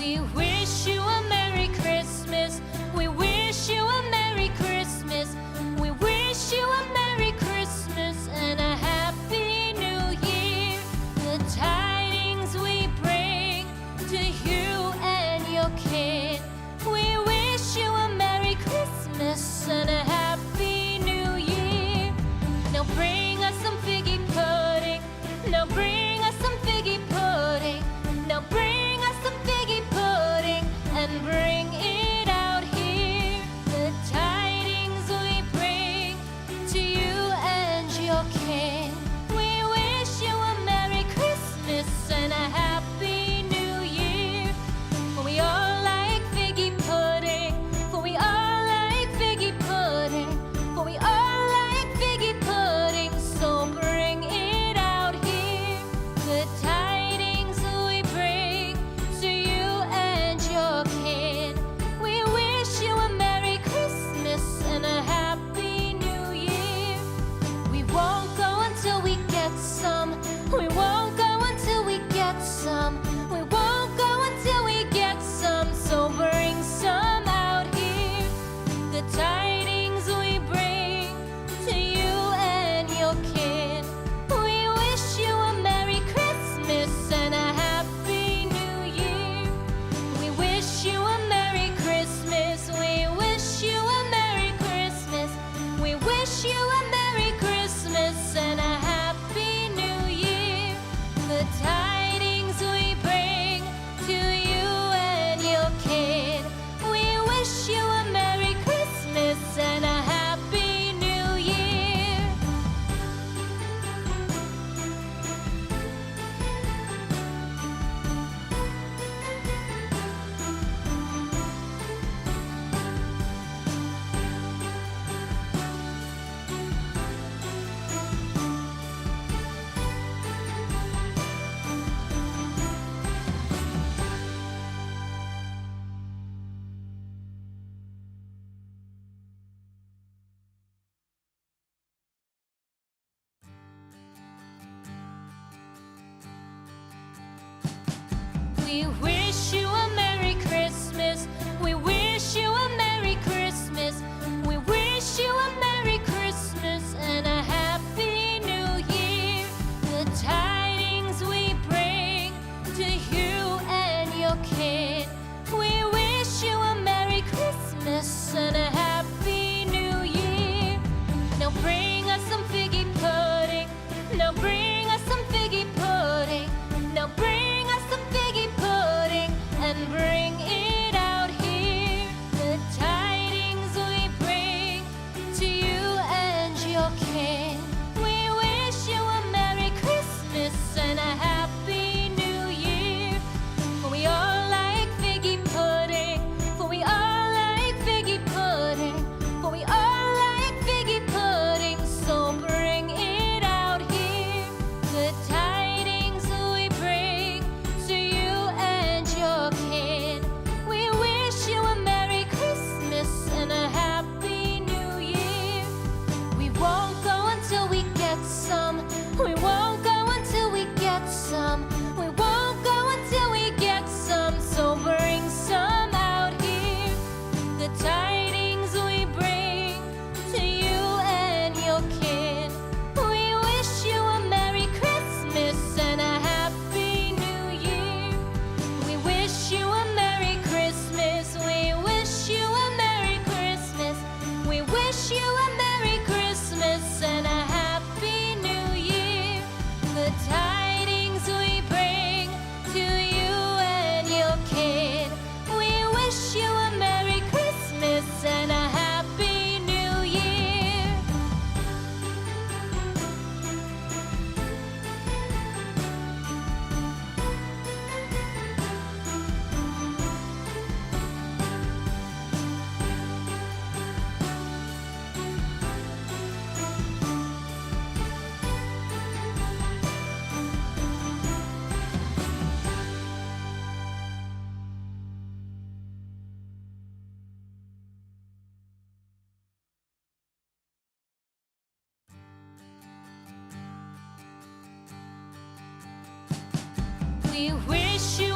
We wish you a Merry Christmas. We wish you a Merry Christmas. We wish you a Merry Christmas and a Happy New Year. The tidings we bring to you and your kid. We wish you a Merry Christmas and a Happy New Year. Now bring us some figgy pudding. Now bring us some figgy pudding. Now bring us some figgy pudding and bring it out here. The tidings we bring to you and your king. We wish you a Merry Christmas and a Happy New Year. For we all like figgy pudding. For we all like figgy pudding. For we all like figgy pudding. So bring it out here. The tidings we bring to you and your kid. We wish you a Merry Christmas and a Happy New Year. We won't go until we get some. We won't go until we get some. We won't go until we get some. So bring some out here. The tidings we bring to you and your kid. We wish you a Merry Christmas and a Happy New Year. We wish you a Merry Christmas. We wish you a Merry Christmas. We wish you a Merry Christmas and a Happy New Year. The tidings we bring to you and your kid. We wish you a Merry Christmas and a Happy New Year. We wish you a Merry Christmas. We wish you a Merry Christmas. We wish you a Merry Christmas and a Happy New Year. The tidings we bring to you and your kid. We wish you a Merry Christmas and a Happy New Year. Now bring us some figgy pudding. Now bring us some figgy pudding. Now bring us some figgy pudding and bring it out here. The tidings we bring to you and your king. We wish you a Merry Christmas and a Happy New Year. For we all like figgy pudding. For we all like figgy pudding. For we all like figgy pudding. So bring it out here. The tidings we bring to you and your kid. We wish you a Merry Christmas and a Happy New Year. We won't go until we get some. We won't go until we get some. We won't go until we get some. So bring some out here. The tidings we bring to you and your kid. We wish you a Merry Christmas and a Happy New Year. We wish you a Merry Christmas. We wish you a Merry Christmas. We wish you a Merry Christmas and a Happy New Year. The tidings we bring to you and your kid. We wish you a Merry Christmas and a Happy New Year. We wish you